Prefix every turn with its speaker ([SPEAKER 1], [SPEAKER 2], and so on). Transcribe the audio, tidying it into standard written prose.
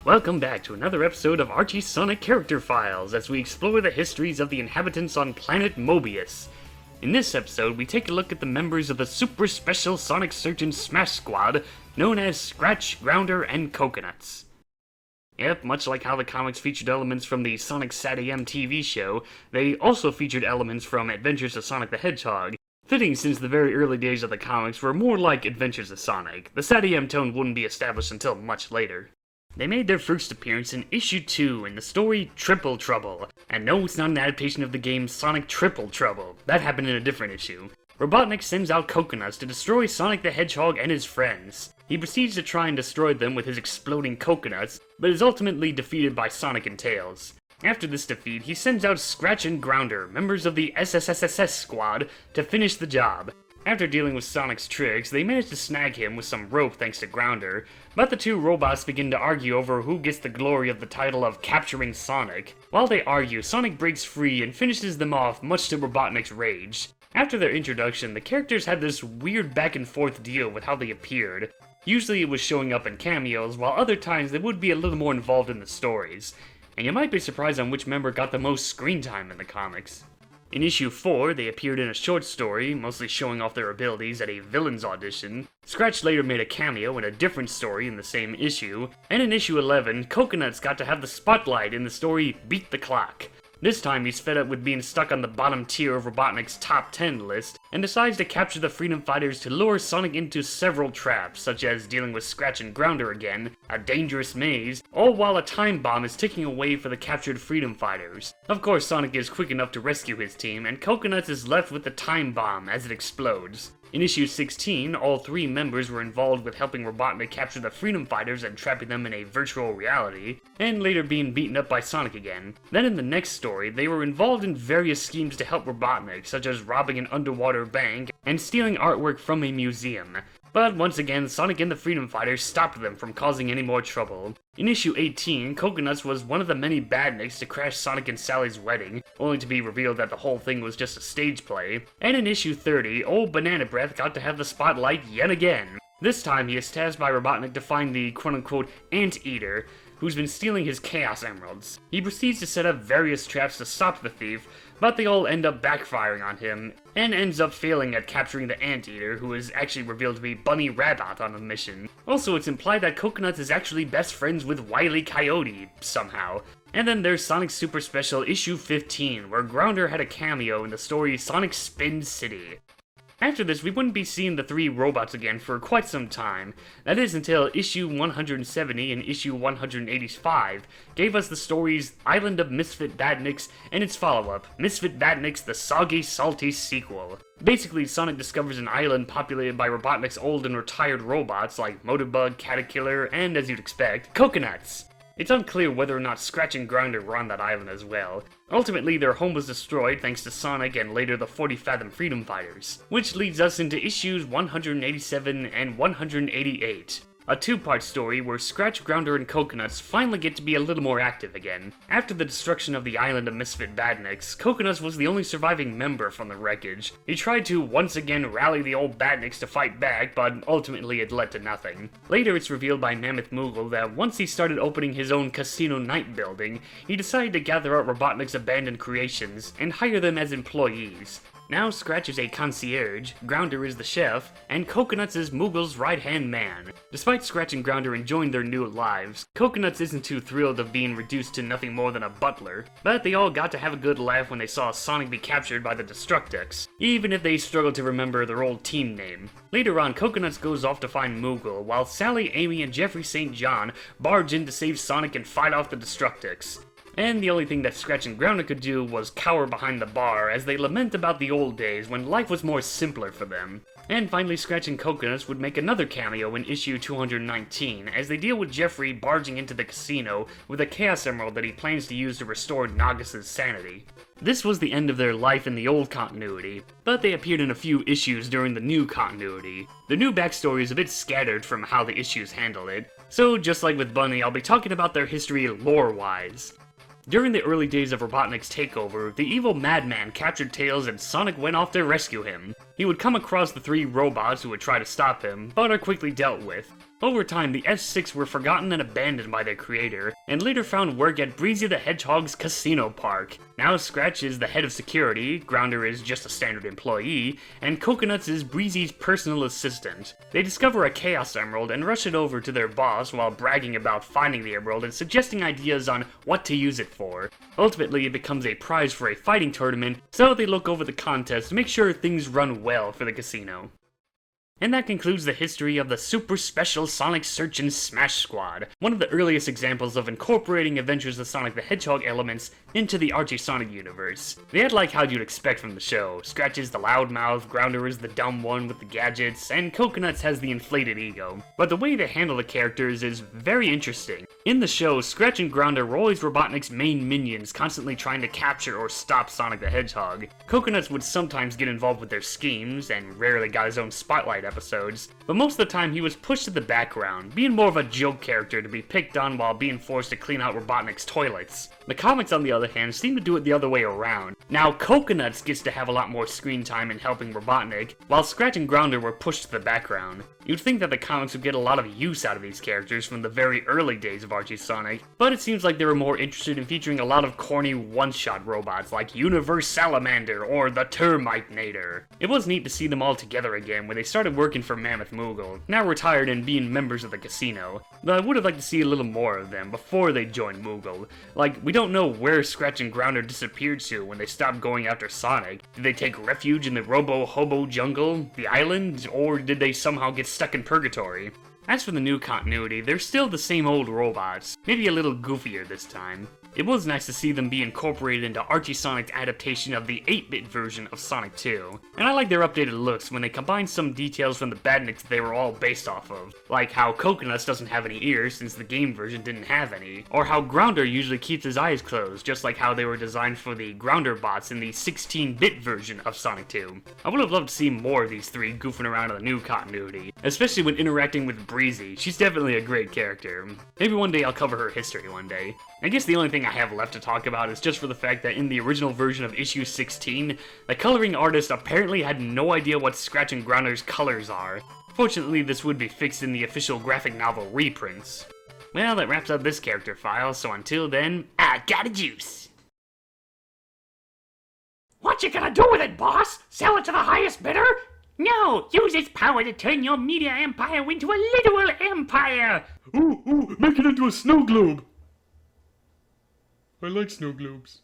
[SPEAKER 1] Welcome back to another episode of Archie's Sonic Character Files as we explore the histories of the inhabitants on planet Mobius. In this episode, we take a look at the members of the super special Sonic Surgeon Smash Squad known as Scratch, Grounder, and Coconuts. Yep, much like how the comics featured elements from the Sonic SatAM TV show, they also featured elements from Adventures of Sonic the Hedgehog. Fitting since the very early days of the comics were more like Adventures of Sonic. The SatAM tone wouldn't be established until much later. They made their first appearance in issue 2 in the story Triple Trouble. And no, it's not an adaptation of the game Sonic Triple Trouble. That happened in a different issue. Robotnik sends out Coconuts to destroy Sonic the Hedgehog and his friends. He proceeds to try and destroy them with his exploding coconuts, but is ultimately defeated by Sonic and Tails. After this defeat, he sends out Scratch and Grounder, members of the SSSSS squad, to finish the job. After dealing with Sonic's tricks, they manage to snag him with some rope thanks to Grounder, but the two robots begin to argue over who gets the glory of the title of capturing Sonic. While they argue, Sonic breaks free and finishes them off, much to Robotnik's rage. After their introduction, the characters had this weird back and forth deal with how they appeared. Usually it was showing up in cameos, while other times they would be a little more involved in the stories. And you might be surprised on which member got the most screen time in the comics. In issue 4, they appeared in a short story, mostly showing off their abilities at a villain's audition. Scratch later made a cameo in a different story in the same issue. And in issue 11, Coconuts got to have the spotlight in the story Beat the Clock. This time he's fed up with being stuck on the bottom tier of Robotnik's top 10 list, and decides to capture the Freedom Fighters to lure Sonic into several traps, such as dealing with Scratch and Grounder again, a dangerous maze, all while a time bomb is ticking away for the captured Freedom Fighters. Of course, Sonic is quick enough to rescue his team, and Coconuts is left with the time bomb as it explodes. In issue 16, all three members were involved with helping Robotnik capture the Freedom Fighters and trapping them in a virtual reality, and later being beaten up by Sonic again. Then in the next story, they were involved in various schemes to help Robotnik, such as robbing an underwater bank and stealing artwork from a museum. But once again, Sonic and the Freedom Fighters stopped them from causing any more trouble. In issue 18, Coconuts was one of the many badniks to crash Sonic and Sally's wedding, only to be revealed that the whole thing was just a stage play. And in issue 30, old Banana Breath got to have the spotlight yet again. This time he is tasked by Robotnik to find the quote-unquote Anteater, who's been stealing his Chaos Emeralds. He proceeds to set up various traps to stop the thief, but they all end up backfiring on him, and ends up failing at capturing the Anteater, who is actually revealed to be Bunny Rabbit on a mission. Also, it's implied that Coconuts is actually best friends with Wile E. Coyote, somehow. And then there's Sonic Super Special issue 15, where Grounder had a cameo in the story Sonic Spin City. After this, we wouldn't be seeing the three robots again for quite some time. That is until issue 170 and issue 185 gave us the stories Island of Misfit Badniks and its follow-up, Misfit Badniks The Soggy Salty Sequel. Basically, Sonic discovers an island populated by Robotnik's old and retired robots like Motorbug, Caterkiller, and, as you'd expect, Coconuts. It's unclear whether or not Scratch and Grounder were on that island as well. Ultimately, their home was destroyed thanks to Sonic and later the 40 Fathom Freedom Fighters. Which leads us into issues 187 and 188. A two-part story where Scratch, Grounder, and Coconuts finally get to be a little more active again. After the destruction of the island of Misfit Badniks, Coconuts was the only surviving member from the wreckage. He tried to once again rally the old Badniks to fight back, but ultimately it led to nothing. Later it's revealed by Mammoth Moogle that once he started opening his own Casino Night building, he decided to gather up Robotnik's abandoned creations and hire them as employees. Now Scratch is a concierge, Grounder is the chef, and Coconuts is Moogle's right-hand man. Despite Scratch and Grounder enjoying their new lives, Coconuts isn't too thrilled of being reduced to nothing more than a butler, but they all got to have a good laugh when they saw Sonic be captured by the Destructix, even if they struggled to remember their old team name. Later on, Coconuts goes off to find Moogle, while Sally, Amy, and Jeffrey St. John barge in to save Sonic and fight off the Destructix. And the only thing that Scratch and Grounder could do was cower behind the bar as they lament about the old days when life was more simpler for them. And finally, Scratch and Coconuts would make another cameo in issue 219 as they deal with Jeffrey barging into the casino with a Chaos Emerald that he plans to use to restore Nagus' sanity. This was the end of their life in the old continuity, but they appeared in a few issues during the new continuity. The new backstory is a bit scattered from how the issues handle it, so just like with Bunny, I'll be talking about their history lore-wise. During the early days of Robotnik's takeover, the evil madman captured Tails and Sonic went off to rescue him. He would come across the three robots who would try to stop him, but are quickly dealt with. Over time, the S6 were forgotten and abandoned by their creator, and later found work at Breezy the Hedgehog's casino park. Now Scratch is the head of security, Grounder is just a standard employee, and Coconuts is Breezy's personal assistant. They discover a Chaos Emerald and rush it over to their boss while bragging about finding the emerald and suggesting ideas on what to use it for. Ultimately, it becomes a prize for a fighting tournament, so they look over the contest to make sure things run well for the casino. And that concludes the history of the Super Special Sonic Search and Smash Squad, one of the earliest examples of incorporating Adventures of Sonic the Hedgehog elements into the Archie Sonic universe. They had like how you'd expect from the show. Scratch is the loudmouth, Grounder is the dumb one with the gadgets, and Coconuts has the inflated ego. But the way they handle the characters is very interesting. In the show, Scratch and Grounder were always Robotnik's main minions, constantly trying to capture or stop Sonic the Hedgehog. Coconuts would sometimes get involved with their schemes, and rarely got his own spotlight episodes, but most of the time he was pushed to the background, being more of a joke character to be picked on while being forced to clean out Robotnik's toilets. The comics, on the other hand, seem to do it the other way around. Now, Coconuts gets to have a lot more screen time in helping Robotnik, while Scratch and Grounder were pushed to the background. You'd think that the comics would get a lot of use out of these characters from the very early days of Archie Sonic, but it seems like they were more interested in featuring a lot of corny one-shot robots like Universe Salamander or the Termite-Nator. It was neat to see them all together again when they started working for Mammoth Moogle, now retired and being members of the casino, though I would have liked to see a little more of them before they joined Moogle. Like, we don't know where Scratch and Grounder disappeared to when they stopped going after Sonic. Did they take refuge in the Robo-Hobo jungle, the island, or did they somehow get stuck in purgatory? As for the new continuity, they're still the same old robots, maybe a little goofier this time. It was nice to see them be incorporated into Archie Sonic's adaptation of the 8-bit version of Sonic 2, and I like their updated looks when they combine some details from the badniks they were all based off of, like how Coconuts doesn't have any ears since the game version didn't have any, or how Grounder usually keeps his eyes closed, just like how they were designed for the Grounder bots in the 16-bit version of Sonic 2. I would have loved to see more of these three goofing around in the new continuity, especially when interacting with Breezy. She's definitely a great character. Maybe one day I'll cover her history one day. I guess the only thing I have left to talk about is just for the fact that in the original version of issue 16, the coloring artist apparently had no idea what Scratch and Grounder's colors are. Fortunately, this would be fixed in the official graphic novel reprints. Well, that wraps up this character file, so until then, I got a juice!
[SPEAKER 2] What you gonna do with it, boss? Sell it to the highest bidder? No, use its power to turn your media empire into a literal empire!
[SPEAKER 3] Ooh, make it into a snow globe! I like snow globes.